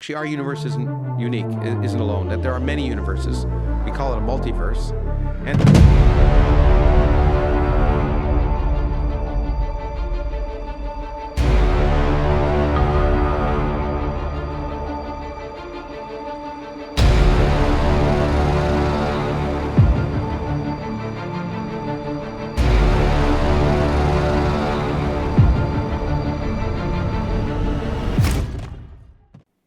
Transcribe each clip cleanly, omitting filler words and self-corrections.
Actually, our universe isn't unique, it isn't alone. That there are many universes. We call it a multiverse. And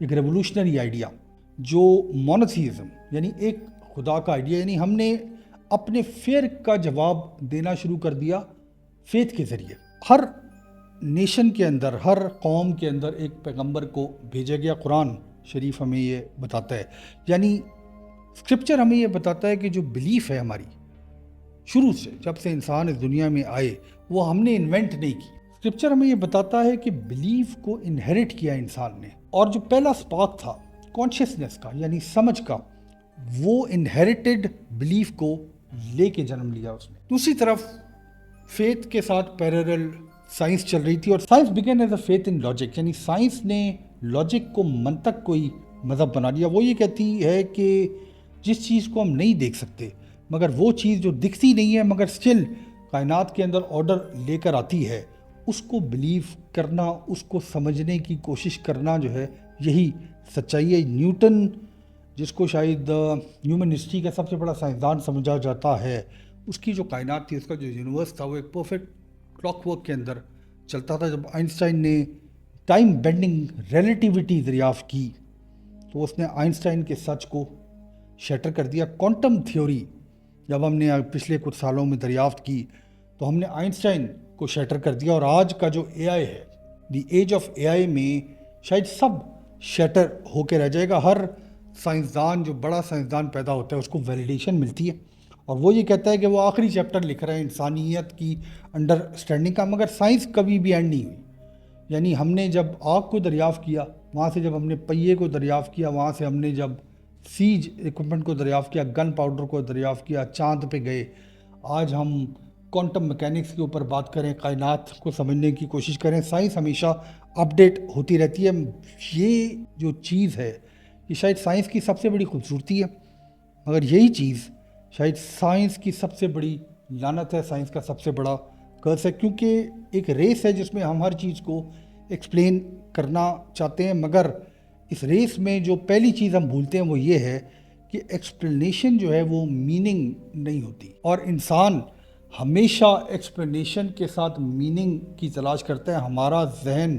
ایک revolutionary idea جو monotheism یعنی ایک خدا کا idea, یعنی ہم نے اپنے فیئر کا جواب دینا شروع کر دیا فیتھ کے ذریعے. ہر نیشن کے اندر، ہر قوم کے اندر ایک پیغمبر کو بھیجا گیا. قرآن شریف ہمیں یہ بتاتا ہے، یعنی اسکرپچر ہمیں یہ بتاتا ہے کہ جو بلیف ہے ہماری شروع سے، جب سے انسان اس دنیا میں آئے، وہ ہم نے انوینٹ نہیں کی. اسکرپچر ہمیں یہ بتاتا ہے کہ بلیف کو انہیریٹ کیا انسان نے، اور جو پہلا سپارک تھا کانشیسنس کا یعنی سمجھ کا، وہ انہیریٹڈ بلیف کو لے کے جنم لیا اس نے. دوسری طرف فیتھ کے ساتھ پیرلل سائنس چل رہی تھی، اور science begin as a faith in logic, یعنی سائنس نے لاجک کو منطق کو ہی مذہب بنا لیا. وہ یہ کہتی ہے کہ جس چیز کو ہم نہیں دیکھ سکتے، مگر وہ چیز جو دکھتی نہیں ہے مگر سٹل کائنات کے اندر آرڈر لے کر آتی ہے، اس کو بلیو کرنا، اس کو سمجھنے کی کوشش کرنا جو ہے، یہی سچائی ہے. نیوٹن، جس کو شاید ہیومن ہسٹری کا سب سے بڑا سائنسدان سمجھا جاتا ہے، اس کی جو کائنات تھی، اس کا جو یونیورس تھا، وہ ایک پرفیکٹ کلاک ورک کے اندر چلتا تھا. جب آئنسٹائن نے ٹائم بینڈنگ ریلیٹیوٹی دریافت کی تو اس نے آئنسٹائن کے سچ کو شیٹر کر دیا. کوانٹم تھیوری جب ہم نے پچھلے کچھ سالوں میں دریافت کی تو ہم نے آئنسٹائن کو شیٹر کر دیا، اور آج کا جو اے آئی ہے، دی ایج آف اے آئی میں شاید سب شیٹر ہو کے رہ جائے گا. ہر سائنسدان، جو بڑا سائنسدان پیدا ہوتا ہے، اس کو ویلیڈیشن ملتی ہے، اور وہ یہ کہتا ہے کہ وہ آخری چیپٹر لکھ رہا ہے انسانیت کی انڈرسٹینڈنگ کا. مگر سائنس کبھی بھی اینڈ نہیں ہوئی. یعنی ہم نے جب آگ کو دریافت کیا، وہاں سے جب ہم نے پہیے کو دریافت کیا، وہاں سے ہم نے جب سیج ایکوپمنٹ کو دریافت کیا، گن پاؤڈر کو دریافت کیا، چاند پہ گئے، آج ہم کوانٹم میکینکس کے اوپر بات کریں، کائنات کو سمجھنے کی کوشش کریں. سائنس ہمیشہ اپڈیٹ ہوتی رہتی ہے. یہ جو چیز ہے، یہ شاید سائنس کی سب سے بڑی خوبصورتی ہے، مگر یہی چیز شاید سائنس کی سب سے بڑی لعنت ہے، سائنس کا سب سے بڑا کرس ہے. کیونکہ ایک ریس ہے جس میں ہم ہر چیز کو ایکسپلین کرنا چاہتے ہیں، مگر اس ریس میں جو پہلی چیز ہم بھولتے ہیں وہ یہ ہے کہ ایکسپلینیشن جو ہے وہ میننگ نہیں ہوتی، اور انسان ہمیشہ ایکسپلینیشن کے ساتھ میننگ کی تلاش کرتا ہے. ہمارا ذہن،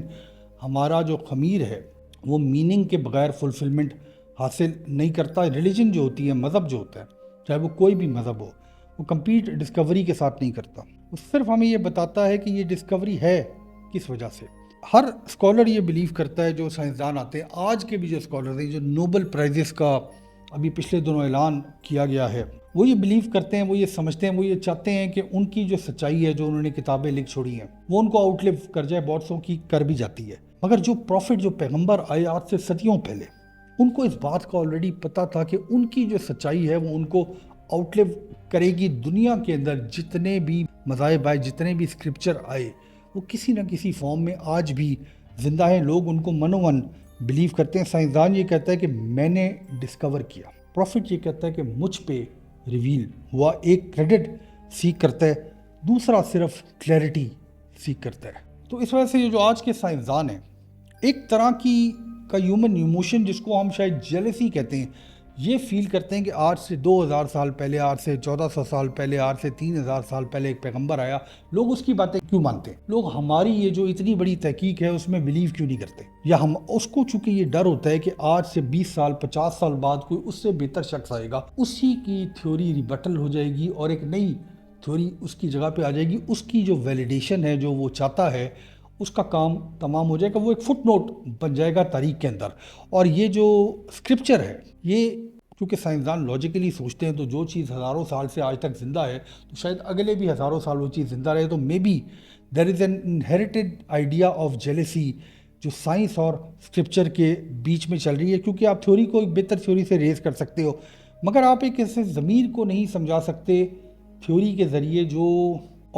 ہمارا جو خمیر ہے، وہ میننگ کے بغیر فلفلمنٹ حاصل نہیں کرتا. ریلیجن جو ہوتی ہے، مذہب جو ہوتا ہے، چاہے وہ کوئی بھی مذہب ہو، وہ کمپلیٹ ڈسکوری کے ساتھ نہیں کرتا. وہ صرف ہمیں یہ بتاتا ہے کہ یہ ڈسکوری ہے کس وجہ سے. ہر اسکالر یہ بلیو کرتا ہے، جو سائنسدان آتے ہیں، آج کے بھی جو اسکالر ہیں، جو نوبل پرائزز کا ابھی پچھلے دنوں اعلان کیا گیا ہے، وہ یہ بلیو کرتے ہیں، وہ یہ سمجھتے ہیں، وہ یہ چاہتے ہیں کہ ان کی جو سچائی ہے، جو انہوں نے کتابیں لکھ چھوڑی ہیں، وہ ان کو آؤٹ لیو کر جائے. بہت سو کی کر بھی جاتی ہے، مگر جو پروفٹ، جو پیغمبر آئے آج سے صدیوں پہلے، ان کو اس بات کا آلریڈی پتہ تھا کہ ان کی جو سچائی ہے وہ ان کو آؤٹ لیو کرے گی. دنیا کے اندر جتنے بھی مذاہب آئے، جتنے بھی اسکرپچر آئے، وہ کسی نہ کسی فارم میں آج بھی زندہ ہیں. لوگ ان کو منو من بلیو کرتے ہیں. سائنسدان یہ کہتا ہے کہ میں نے ڈسکور کیا، پروفٹ یہ کہتا ہے کہ مجھ پہ ریویل ہوا. ایک کریڈٹ سیکھ کرتا ہے، دوسرا صرف کلیئرٹی سیکھ کرتا ہے. تو اس وجہ سے یہ جو آج کے سائنسدان ہیں، ایک طرح کا ہیومن ایموشن جس کو ہم شاید جیلسی کہتے ہیں، یہ فیل کرتے ہیں کہ آج سے 2000 سال پہلے، آج سے 1400 سال پہلے، آج سے 3000 سال پہلے ایک پیغمبر آیا. لوگ اس کی باتیں کیوں مانتے ہیں؟ لوگ ہماری یہ جو اتنی بڑی تحقیق ہے اس میں بلیو کیوں نہیں کرتے؟ یا ہم اس کو، چونکہ یہ ڈر ہوتا ہے کہ آج سے 20 سال 50 سال بعد کوئی اس سے بہتر شخص آئے گا، اسی کی تھیوری ریبٹل ہو جائے گی اور ایک نئی تھیوری اس کی جگہ پہ آ جائے گی. اس کی جو ویلیڈیشن ہے، جو وہ چاہتا ہے، اس کا کام تمام ہو جائے گا. وہ ایک فٹ نوٹ بن جائے گا تاریخ کے اندر. اور یہ جو اسکرپچر ہے، یہ کیونکہ سائنسدان لاجیکلی سوچتے ہیں، تو جو چیز ہزاروں سال سے آج تک زندہ ہے، تو شاید اگلے بھی ہزاروں سال وہ چیز زندہ رہے. تو may be there is an inherited idea of jealousy جو سائنس اور اسکرپچر کے بیچ میں چل رہی ہے. کیونکہ آپ تھیوری کو ایک بہتر تھیوری سے ریز کر سکتے ہو، مگر آپ ایک ایسے ضمیر کو نہیں سمجھا سکتے تھیوری کے ذریعے جو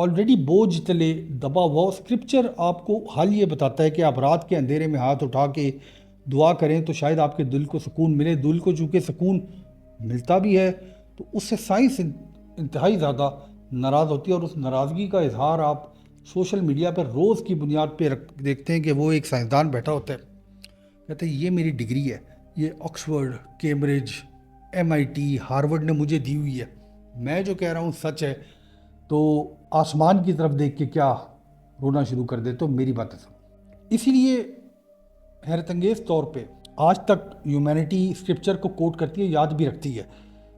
آلریڈی بوجھ تلے دبا ہوا. اسکرپچر آپ کو حل یہ بتاتا ہے کہ آپ رات کے اندھیرے میں ہاتھ اٹھا کے دعا کریں تو شاید آپ کے دل کو سکون ملے. دل کو چونکہ سکون ملتا بھی ہے تو اس سے سائنس انتہائی زیادہ ناراض ہوتی ہے، اور اس ناراضگی کا اظہار آپ سوشل میڈیا پر روز کی بنیاد پہ دیکھتے ہیں کہ وہ ایک سائنسدان بیٹھا ہوتا ہے، کہتے ہیں یہ میری ڈگری ہے، یہ آکسفورڈ، کیمبرج، MIT، ہارورڈ نے مجھے دی ہوئی ہے، میں جو کہہ رہا ہوں سچ ہے. تو آسمان کی طرف دیکھ کے کیا رونا شروع کر دے. تو میری باتیں سن. اسی لیے حیرت انگیز طور پہ آج تک ہیومینٹی اسکرپچر کو کوٹ کرتی ہے, یاد بھی رکھتی ہے.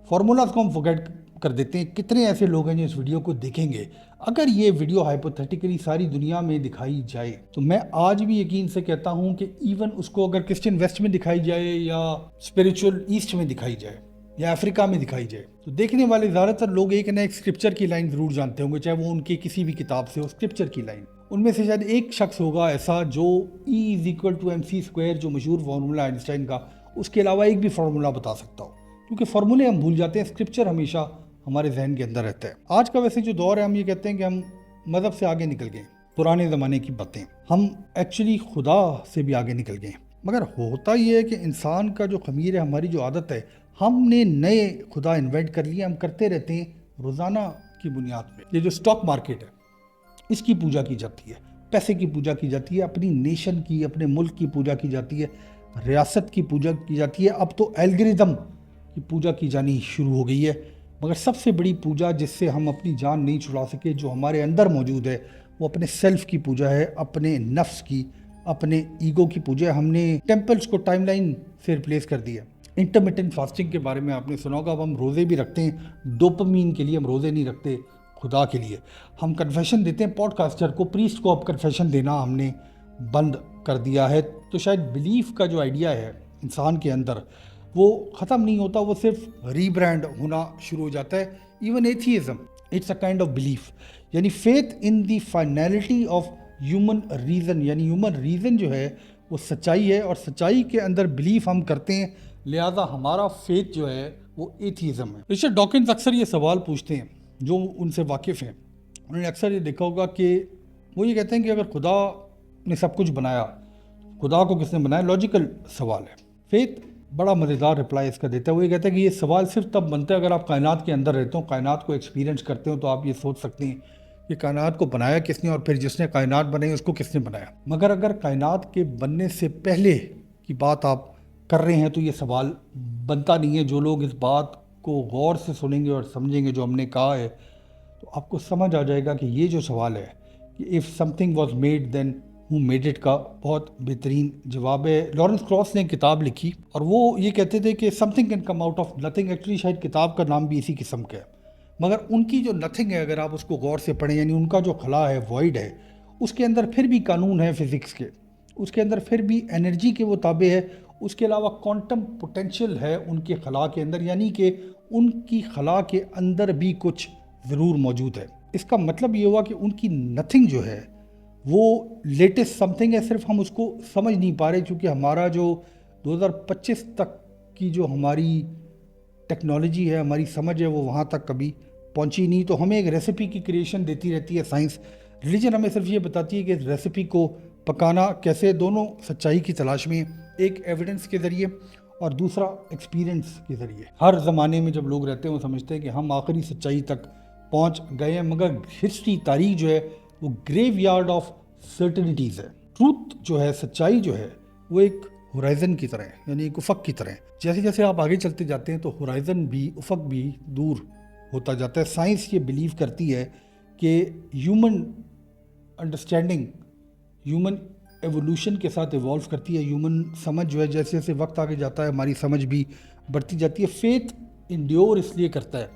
فارمولاز کو ہم فورگیٹ کر دیتے ہیں. کتنے ایسے لوگ ہیں جو اس ویڈیو کو دیکھیں گے, اگر یہ ویڈیو ہائپوتھیٹیکلی ساری دنیا میں دکھائی جائے تو میں آج بھی یقین سے کہتا ہوں کہ ایون اس کو اگر کرسچن ویسٹ میں دکھائی جائے یا اسپریچول ایسٹ میں دکھائی جائے یا افریقہ میں دکھائی جائے, تو دیکھنے والے زیادہ تر لوگ ایک نہ ایک اسکرپچر کی لائن ضرور جانتے ہوں گے, چاہے وہ ان کی کسی بھی کتاب سے ہو. اسکرپچر کی لائن ان میں سے شاید ایک شخص ہوگا ایسا جو E=mc², جو مشہور فارمولا آئنسٹائن کا, اس کے علاوہ ایک بھی فارمولا بتا سکتا ہو, کیونکہ فارمولے ہم بھول جاتے ہیں, اسکرپچر ہمیشہ ہمارے ذہن کے اندر رہتا ہے. آج کا ویسے جو دور ہے, ہم یہ کہتے ہیں کہ ہم مذہب سے آگے نکل گئے, پرانے زمانے کی باتیں, ہم ایکچولی خدا سے بھی آگے نکل گئے. مگر ہوتا یہ ہے کہ انسان کا جو خمیر ہے, ہماری جو عادت ہے, ہم نے نئے خدا انوینٹ کر لیے, ہم کرتے رہتے ہیں روزانہ کی بنیاد پہ. یہ جو اسٹاک مارکیٹ ہے, اس کی پوجا کی جاتی ہے, پیسے کی پوجا کی جاتی ہے, اپنی نیشن کی, اپنے ملک کی پوجا کی جاتی ہے, ریاست کی پوجا کی جاتی ہے, اب تو الگوریدم کی پوجا کی جانی شروع ہو گئی ہے. مگر سب سے بڑی پوجا جس سے ہم اپنی جان نہیں چھڑا سکے, جو ہمارے اندر موجود ہے, وہ اپنے سیلف کی پوجا ہے, اپنے نفس کی, اپنے ایگو کی پوجا ہے. ہم نے ٹیمپلز کو ٹائم لائن سے ریپلیس کر دیا. انٹرمیٹنٹ فاسٹنگ کے بارے میں آپ نے سنا ہوگا. اب ہم روزے بھی رکھتے ہیں ڈوپامین کے لیے, ہم روزے نہیں رکھتے خدا کے لیے. ہم کنفیشن دیتے ہیں پوڈ کاسٹر کو, پریسٹ کو اب کنفیشن دینا ہم نے بند کر دیا ہے. تو شاید بلیف کا جو آئیڈیا ہے انسان کے اندر, وہ ختم نہیں ہوتا, وہ صرف ری برانڈ ہونا شروع ہو جاتا ہے. Even atheism, it's a kind of belief, یعنی faith in the finality of human reason, یعنی ہیومن ریزن جو ہے وہ سچائی ہے, اور سچائی کے اندر بلیف ہم کرتے ہیں, لہذا ہمارا فیتھ جو ہے وہ ایتھیزم ہے. رچرڈ ڈاکنز اکثر یہ سوال پوچھتے ہیں, جو ان سے واقف ہیں, انہوں نے اکثر یہ دیکھا ہوگا کہ وہ یہ کہتے ہیں کہ اگر خدا نے سب کچھ بنایا, خدا کو کس نے بنایا؟ لاجیکل سوال ہے. فیتھ بڑا مزیدار رپلائی اس کا دیتا ہے. وہ یہ کہتا ہے کہ یہ سوال صرف تب بنتا ہے اگر آپ کائنات کے اندر رہتے ہو, کائنات کو ایکسپیرینس کرتے ہو, تو آپ یہ سوچ سکتے ہیں کہ کائنات کو بنایا کس نے, اور پھر جس نے کائنات بنائی اس کو کس نے بنایا. مگر اگر کائنات کے بننے سے پہلے کی بات آپ کر رہے ہیں تو یہ سوال بنتا نہیں ہے. جو لوگ اس بات کو غور سے سنیں گے اور سمجھیں گے جو ہم نے کہا ہے, تو آپ کو سمجھ آ جائے گا کہ یہ جو سوال ہے کہ if something was made then who made it کا بہت بہترین جواب ہے. لارنس کراس نے ایک کتاب لکھی اور وہ یہ کہتے تھے کہ something can come out of nothing. Actually شاید کتاب کا نام بھی اسی قسم کا ہے, مگر ان کی جو نتھنگ ہے اگر آپ اس کو غور سے پڑھیں, یعنی ان کا جو خلا ہے, وائڈ ہے, اس کے اندر پھر بھی قانون ہے فزکس کے, اس کے اندر پھر بھی انرجی کے وہ تابع ہے, اس کے علاوہ کوانٹم پوٹینشیل ہے ان کے خلا کے اندر, یعنی کہ ان کی خلا کے اندر بھی کچھ ضرور موجود ہے. اس کا مطلب یہ ہوا کہ ان کی نتھنگ جو ہے وہ لیٹسٹ سم تھنگ ہے, صرف ہم اس کو سمجھ نہیں پا رہے, کیونکہ ہمارا جو 2025 تک کی جو ہماری ٹیکنالوجی ہے, ہماری سمجھ ہے, وہ وہاں تک کبھی پہنچی نہیں. تو ہمیں ایک ریسیپی کی کریشن دیتی رہتی ہے سائنس. ریلیجن ہمیں صرف یہ بتاتی ہے کہ ریسیپی کو پکانا کیسے, دونوں سچائی کی تلاش میں, ایک ایویڈنس کے ذریعے اور دوسرا ایکسپیرینس کے ذریعے. ہر زمانے میں جب لوگ رہتے ہیں وہ سمجھتے ہیں کہ ہم آخری سچائی تک پہنچ گئے ہیں, مگر ہسٹری, تاریخ جو ہے وہ گریو یارڈ آف سرٹنٹیز ہے. ٹروتھ جو ہے, سچائی جو ہے, وہ ایک ہورائزن کی طرح ہے, یعنی ایک افق کی طرح ہے. جیسے جیسے آپ آگے چلتے جاتے ہیں تو ہورائزن بھی, افق بھی دور ہوتا جاتا ہے. سائنس یہ بلیو کرتی ہے کہ ہیومن انڈرسٹینڈنگ ہیومن ایوولوشن کے ساتھ ایوالو کرتی ہے. ہیومن سمجھ جو ہے جیسے جیسے وقت آگے جاتا ہے ہماری سمجھ بھی بڑھتی جاتی ہے. فیتھ انڈیور اس لیے کرتا ہے,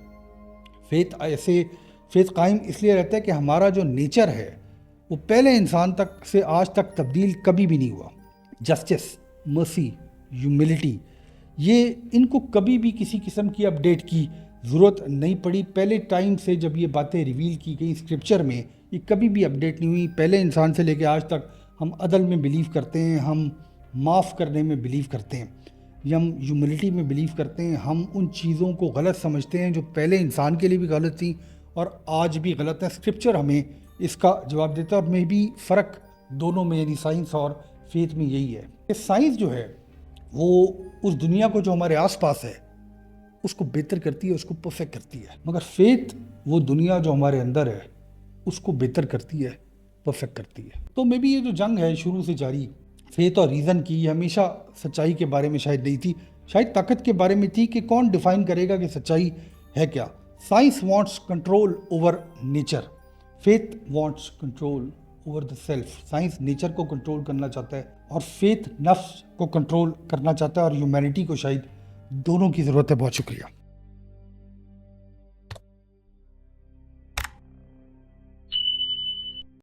فیتھ قائم اس لیے رہتا ہے کہ ہمارا جو نیچر ہے وہ پہلے انسان تک سے آج تک تبدیل کبھی بھی نہیں ہوا. جسٹس, مرسی, ہیوملٹی, یہ ان کو کبھی بھی کسی قسم کی اپڈیٹ کی ضرورت نہیں پڑی. پہلے ٹائم سے جب یہ باتیں ریویل کی گئی اسکرپچر میں, یہ کبھی بھی اپڈیٹ نہیں ہوئی. پہلے انسان سے لے کے آج تک ہم عدل میں بلیو کرتے ہیں, ہم معاف کرنے میں بلیو کرتے ہیں, ہم ہیوملٹی میں بلیو کرتے ہیں. ہم ان چیزوں کو غلط سمجھتے ہیں جو پہلے انسان کے لیے بھی غلط تھیں اور آج بھی غلط ہیں. اسکرپچر ہمیں اس کا جواب دیتا ہے, اور میں بھی فرق دونوں میں, یعنی سائنس اور فیتھ میں یہی ہے کہ سائنس جو ہے وہ اس دنیا کو جو ہمارے آس پاس ہے اس کو بہتر کرتی ہے, اس کو پرفیکٹ کرتی ہے, مگر فیتھ وہ دنیا جو ہمارے اندر ہے اس کو بہتر کرتی ہے, پرفیکٹ کرتی ہے. تو میں بھی یہ جو جنگ ہے شروع سے جاری فیتھ اور ریزن کی, یہ ہمیشہ سچائی کے بارے میں شاید نہیں تھی, شاید طاقت کے بارے میں تھی کہ کون ڈیفائن کرے گا کہ سچائی ہے کیا. Science wants control over nature, faith wants control over the self. Science nature کو کنٹرول کرنا چاہتا ہے, اور فیتھ نفس کو کنٹرول کرنا چاہتا ہے اور ہیومینٹی کو شاید دونوں کی ضرورت ہے. بہت شکریہ.